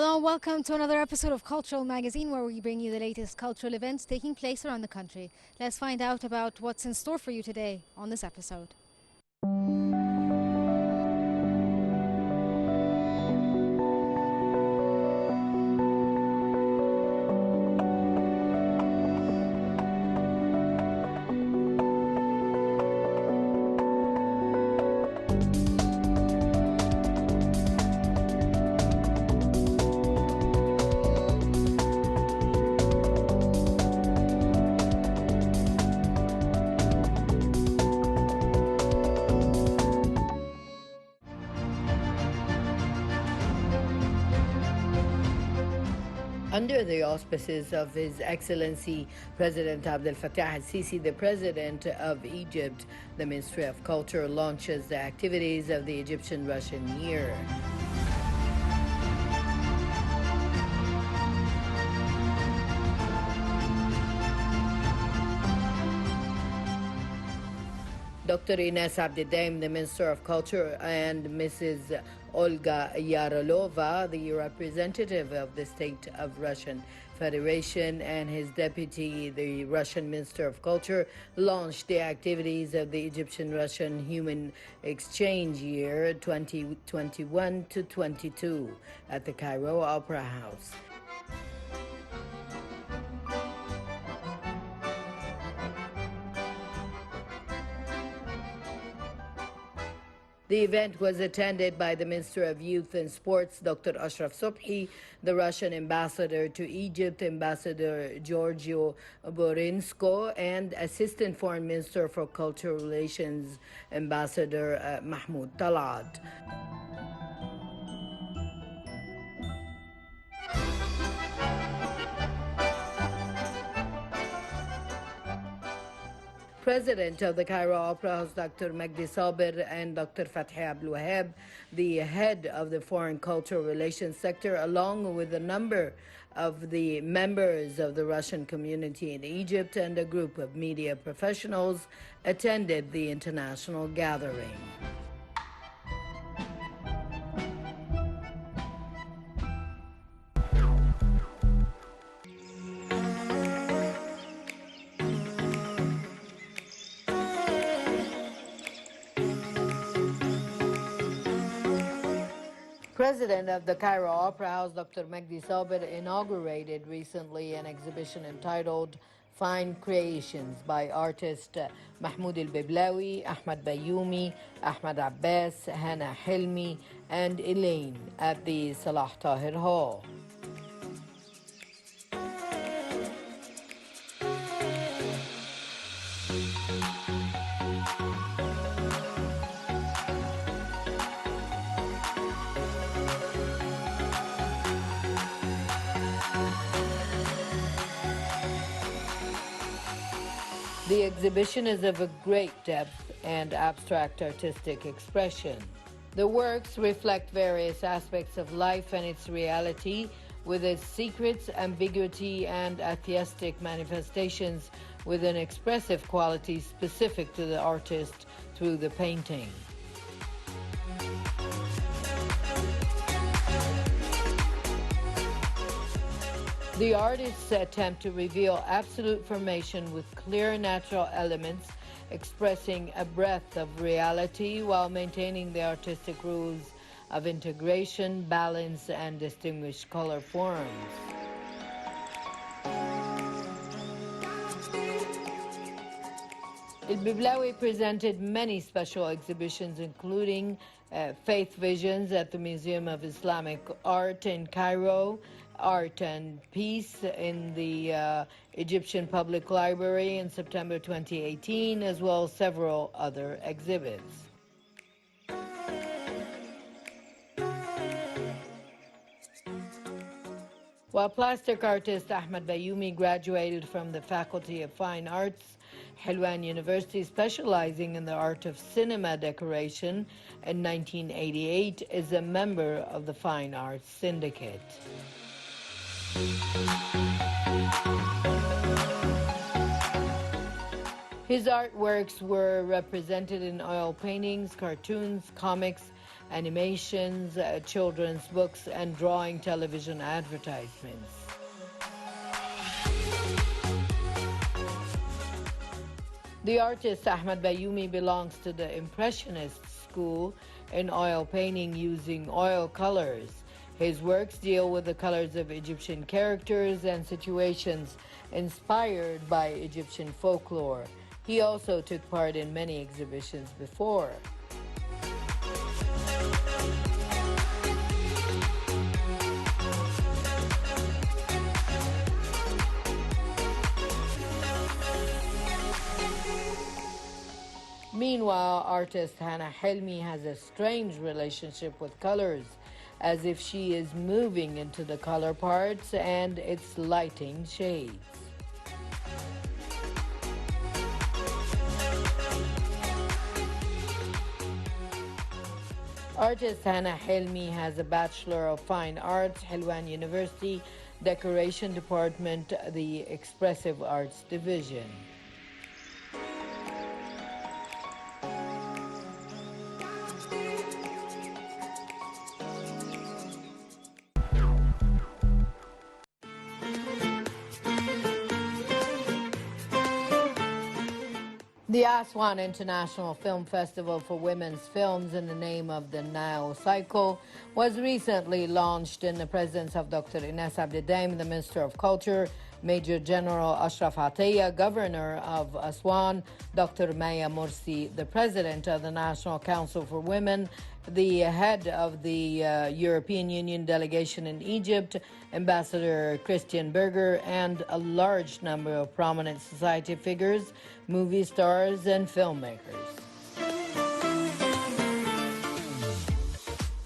Hello and welcome to another episode of Cultural Magazine where we bring you the latest cultural events taking place around the country. Let's find out about what's in store for you today on this episode. Under the auspices of His Excellency President Abdel Fattah al-Sisi, the President of Egypt, the Ministry of Culture launches the activities of the Egyptian-Russian Year. Dr. Ines Abdedaim, the Minister of Culture, and Mrs. Olga Yarolova, the representative of the State of Russian Federation, and his deputy, the Russian Minister of Culture, launched the activities of the Egyptian-Russian Human Exchange Year 2021 to 22 at the Cairo Opera House. The event was attended by the Minister of Youth and Sports, Dr. Ashraf Sobhi, the Russian ambassador to Egypt, Ambassador Giorgio Borinsko, and Assistant Foreign Minister for Cultural Relations, Ambassador Mahmoud Talat. President of the Cairo Opera House, Dr. Magdi Sabir, and Dr. Fathi Abdul Wahab, the head of the Foreign Cultural Relations sector, along with a number of the members of the Russian community in Egypt and a group of media professionals, attended the international gathering. President of the Cairo Opera House, Dr. Magdi Sabir, inaugurated recently an exhibition entitled Fine Creations by artists Mahmoud al-Biblawi, Ahmad Bayoumi, Ahmad Abbas, Hannah Hilmi, and Elaine at the Salah Tahir Hall. The exhibition is of a great depth and abstract artistic expression. The works reflect various aspects of life and its reality, with its secrets, ambiguity, and atheistic manifestations, with an expressive quality specific to the artist through the painting. The artists attempt to reveal absolute formation with clear natural elements, expressing a breadth of reality while maintaining the artistic rules of integration, balance, and distinguished color forms. Al-Biblawi presented many special exhibitions, including Faith Visions at the Museum of Islamic Art in Cairo, Art and Peace in the Egyptian Public Library in September 2018, as well as several other exhibits. While plastic artist Ahmad Bayoumi graduated from the Faculty of Fine Arts, Helwan University, specializing in the art of cinema decoration, in 1988, is a member of the Fine Arts Syndicate. His artworks were represented in oil paintings, cartoons, comics, animations, children's books, and drawing television advertisements. The artist Ahmed Bayoumi belongs to the Impressionist school in oil painting using oil colors. His works deal with the colors of Egyptian characters and situations inspired by Egyptian folklore. He also took part in many exhibitions before. Meanwhile, artist Hannah Helmi has a strange relationship with colors, as if she is moving into the color parts and its lighting shades. Artist Hannah Helmi has a Bachelor of Fine Arts, Helwan University, Decoration Department, the Expressive Arts Division. The Aswan International Film Festival for Women's Films in the name of the Nile Cycle was recently launched in the presence of Dr. Ines Abdedaim, the Minister of Culture, Major General Ashraf Atiyah, Governor of Aswan, Dr. Maya Morsi, the President of the National Council for Women, the head of the European Union delegation in Egypt, Ambassador Christian Berger, and a large number of prominent society figures, movie stars, and filmmakers.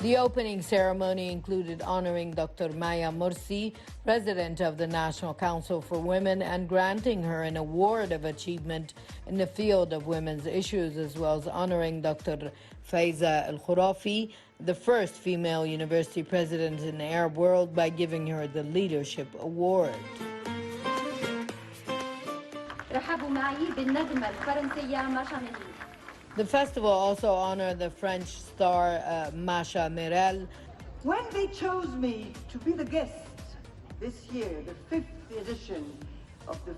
The opening ceremony included honoring Dr. Maya Morsi, President of the National Council for Women, and granting her an award of achievement in the field of women's issues, as well as honoring Dr. Faiza Al-Khurafi, the first female university president in the Arab world, by giving her the Leadership Award. The festival also honored the French star Masha Mirel. When they chose me to be the guest this year, the 5th edition of the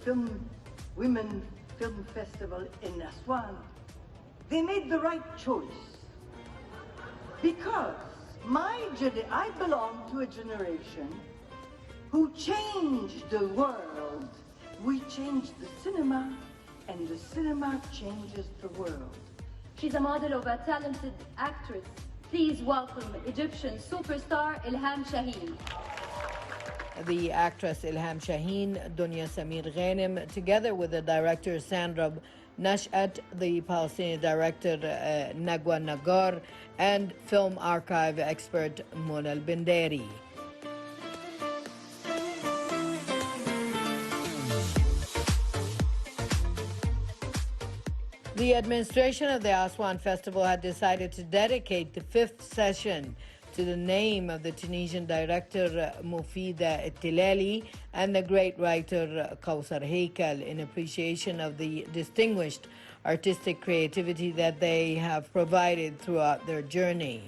Women Film Festival in Aswan, they made the right choice. Because I belong to a generation who changed the world. We changed the cinema, and the cinema changes the world. She's a model of a talented actress. Please welcome Egyptian superstar Ilham Shaheen. The actress Ilham Shaheen, Dunya Samir Ghanem, together with the director Sandra Nashat, the Palestinian director Nagwa Nagar, and film archive expert Mona Al-Binderi. The administration of the Aswan Festival had decided to dedicate the 5th session to the name of the Tunisian director Mufida Tilali and the great writer Kausar Heikal, in appreciation of the distinguished artistic creativity that they have provided throughout their journey.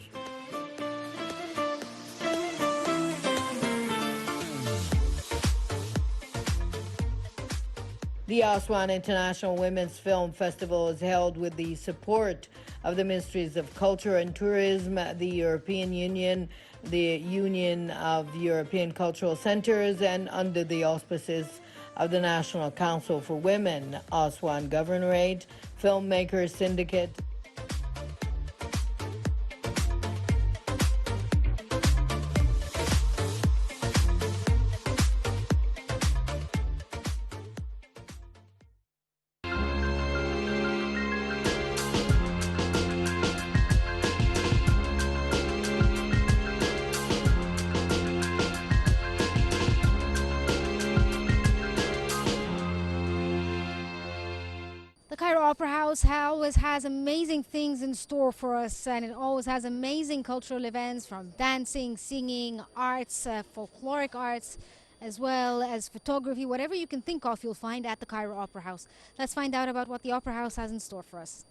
The Aswan International Women's Film Festival is held with the support of the Ministries of Culture and Tourism, the European Union, the Union of European Cultural Centers, and under the auspices of the National Council for Women, Aswan Governorate, Filmmakers Syndicate, The Cairo Opera House always has amazing things in store for us, and it always has amazing cultural events from dancing, singing, arts, folkloric arts, as well as photography. Whatever you can think of, you'll find at the Cairo Opera House. Let's find out about what the Opera House has in store for us.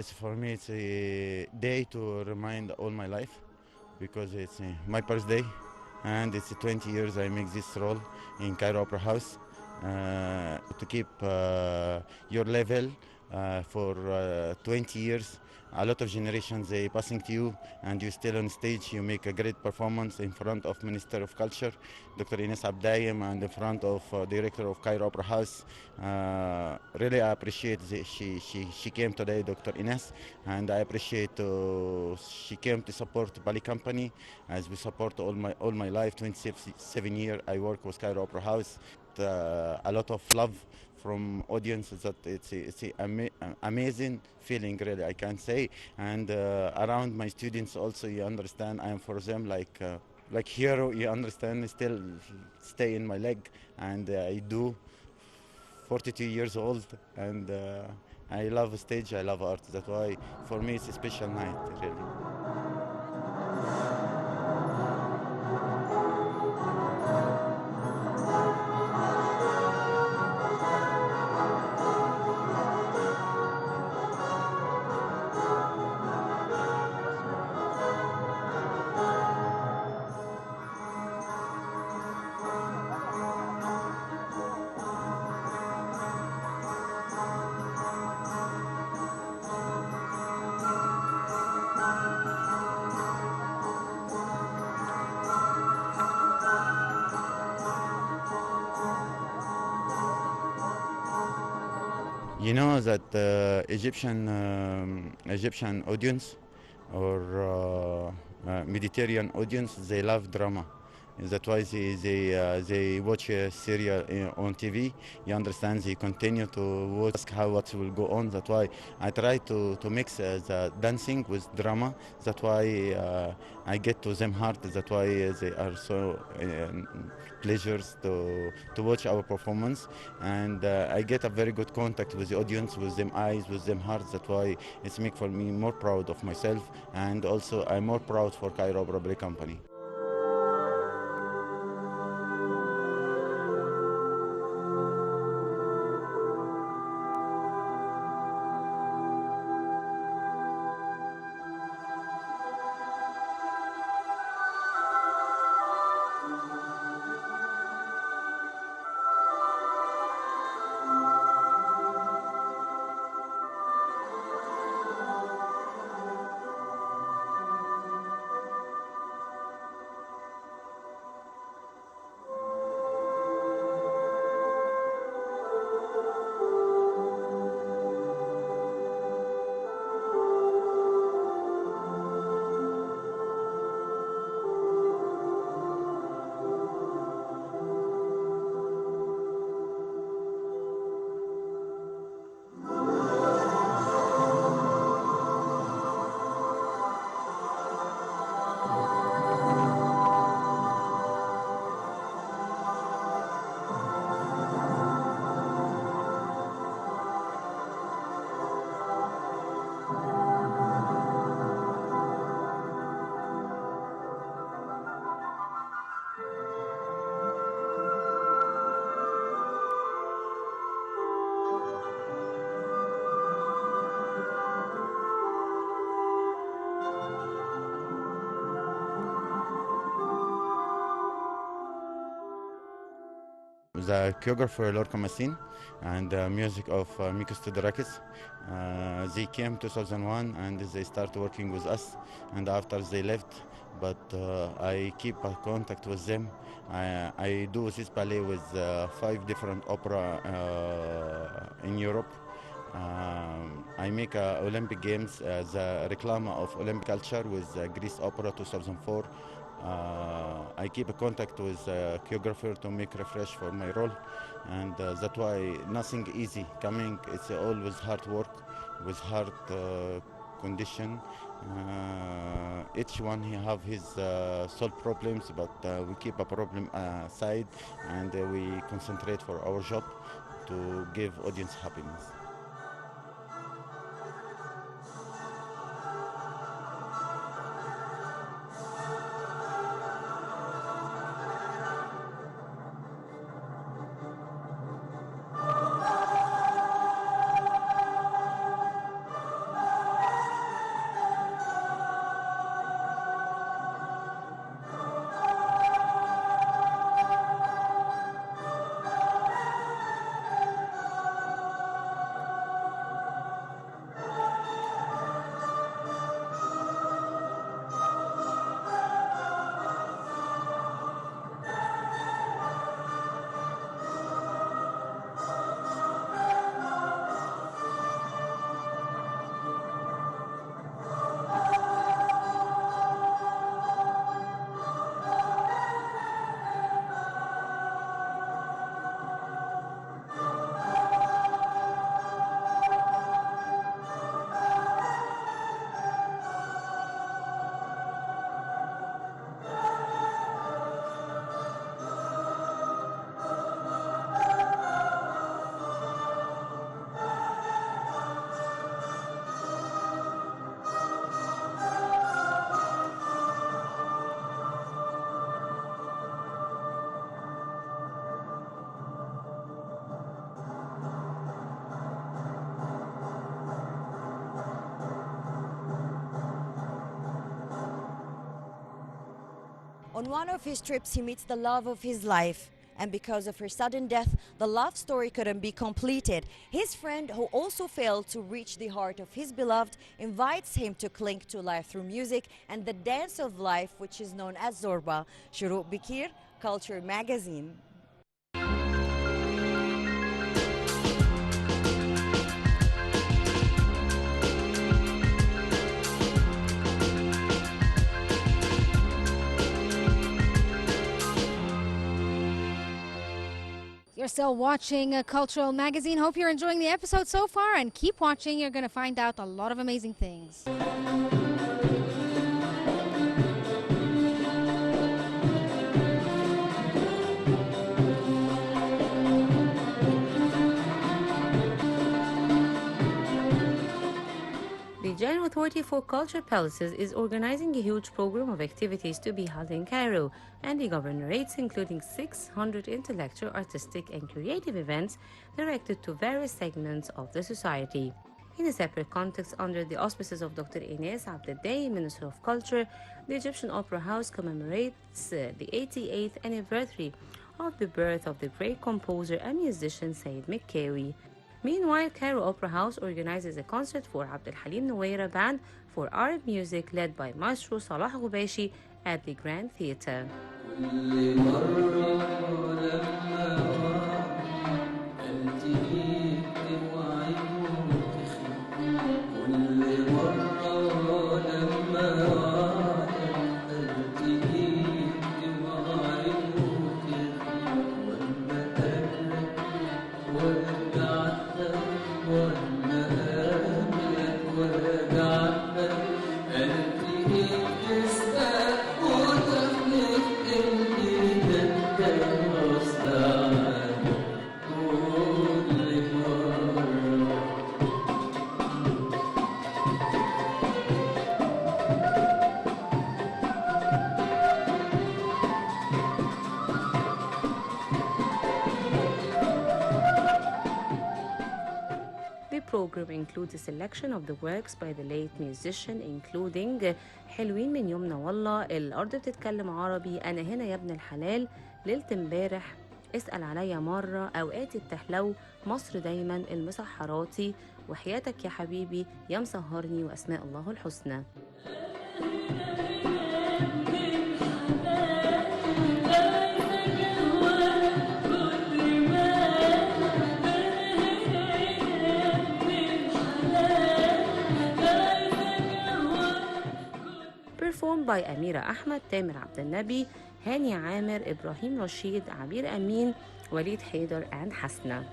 for me it's a day to remind all my life because it's my birthday and it's 20 years I make this role in Cairo Opera House to keep your level for 20 years. A lot of generations they passing to you and you still on stage. You make a great performance in front of Minister of Culture, Dr. Ines Abdayem, and in front of Director of Cairo Opera House. Really I appreciate she came today, Dr. Ines, and I appreciate she came to support Bali Company as we support all my life. 27 years I work with Cairo Opera House. A lot of love from audiences that it's amazing feeling really I can say, and around my students also you understand I am for them like hero, you understand, still stay in my leg, and I do 42 years old, and I love stage, I love art. That's why for me it's a special night really. You know that Egyptian audience or Mediterranean audience, they love drama. That's why they watch a serial on TV. You understand? They continue to watch how what will go on. That's why I try to mix the dancing with drama. That's why I get to them hard. That's why they are so pleasures to watch our performance, and I get a very good contact with the audience, with them eyes, with them hearts. That's why it's make for me more proud of myself, and also I'm more proud for Cairo Opera Ballet Company. The choreographer Lorca Massin and the music of Mikos Theodorakis. They came 2001 and they started working with us, and after they left, but I keep contact with them. I do this ballet with 5 different opera in Europe. I make Olympic Games as a reclama of Olympic culture with Greece Opera 2004. I keep a contact with choreographer to make refresh for my role, and that's why nothing easy coming. It's always hard work with hard condition. Each one he have his solve problems, but we keep a problem aside, and we concentrate for our job to give audience happiness. On one of his trips, he meets the love of his life. And because of her sudden death, the love story couldn't be completed. His friend, who also failed to reach the heart of his beloved, invites him to cling to life through music and the dance of life, which is known as Zorba. Shuruq Bikir, Culture Magazine. You're still watching a Cultural Magazine. Hope you're enjoying the episode so far, and keep watching. You're going to find out a lot of amazing things. The General Authority for Cultural Palaces is organizing a huge program of activities to be held in Cairo, and the governorates, including 600 intellectual, artistic, and creative events directed to various segments of the society. In a separate context, under the auspices of Dr. Ines Abdeldey, Minister of Culture, the Egyptian Opera House commemorates the 88th anniversary of the birth of the great composer and musician Said Mekkawi. Meanwhile, Cairo Opera House organizes a concert for Abdel Halim Nuwaira Band for Arab music led by Maestro Salah Ghubayshi at the Grand Theatre. The program includes a selection of the works by the late musician, including حلوين من يومنا والله، الأرض بتتكلم عربي، أنا هنا يا ابن الحلال، ليلة امبارح، اسأل عليا مرة، أوقات التحلو، مصر دايما، المسحراتي، وحياتك يا حبيبي، يا مسهرني، وأسماء الله الحسنى. Performed by Amira Ahmed, Tamer Abdelnabi, Hani Amer, Ibrahim Rashid, Abir Amin, Walid Haider, and Hasna.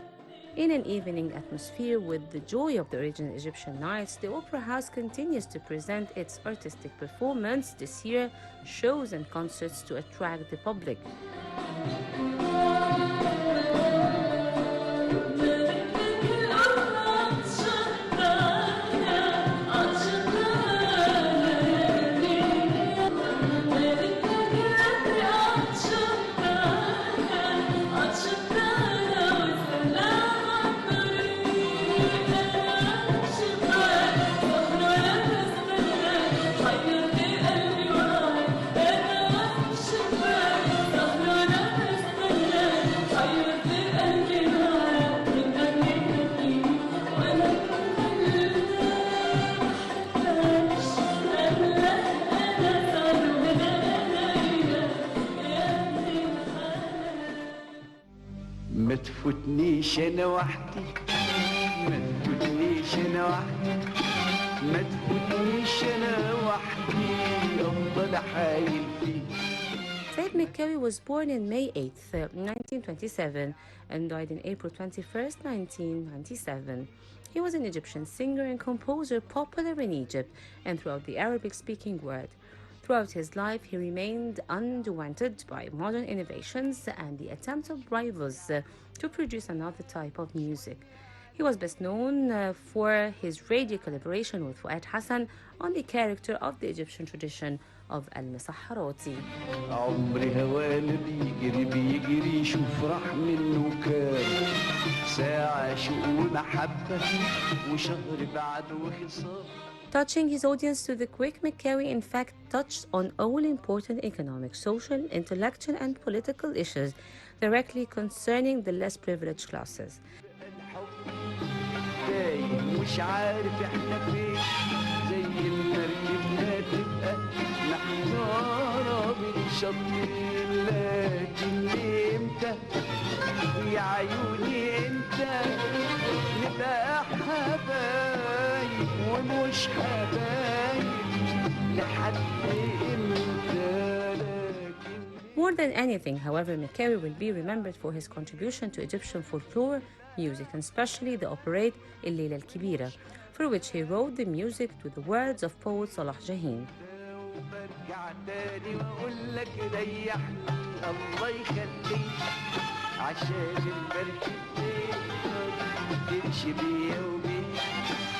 In an evening atmosphere with the joy of the original Egyptian nights, the Opera House continues to present its artistic performance this year, shows and concerts to attract the public. ما تفوتنيش انا وحدي، ما تفوتنيش انا وحدي، ما تفوتنيش انا وحدي، افضل حايل فيك. Said Mekkawi was born on May 8, 1927 and died on April 21, 1997. He was an Egyptian singer and composer popular in Egypt and throughout the Arabic-speaking world. Throughout his life, he remained undaunted by modern innovations and the attempts of rivals to produce another type of music. He was best known for his radio collaboration with Fuad Hassan on the character of the Egyptian tradition of Al-Musahharati. عمري هوانا بيجري بيجري شوف راح منه كام ساعة شوق ومحبة وشهر بعد وخصام Touching his audience to the quick, McCary in fact touched on all important economic, social, intellectual and political issues directly concerning the less privileged classes. تايه مش عارف احنا فين زي المركب ما تبقى محتارة بين شطين لكن امتى يا عيوني امتى نبقى حبايب ومش حبايب لحد امتى لكن More than anything, however, McCary will be remembered for his contribution to Egyptian folklore music, and especially the operette الليلة الكبيرة, for which he wrote the music to the words of poet Salah Jahin. وبرجع تاني واقول لك ريحني الله يخليك عشان المركب تمشي بيا وبيك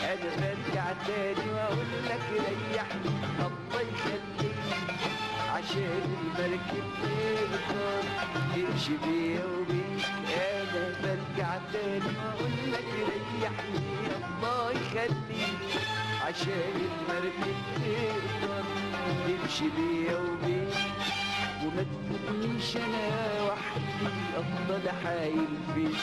انا برجع تاني واقول لك ريحني الله يخليك عشان المركب تمشي بيا وبيك انا برجع تاني واقول لك ريحني الله يخليك عشان المركب تمشي بيا وبيك وما تفوتنيش انا وحدي افضل حايل فيك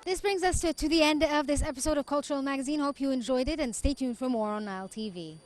This brings us to the end of this episode of Cultural Magazine. Hope you enjoyed it and stay tuned for more on Nile TV.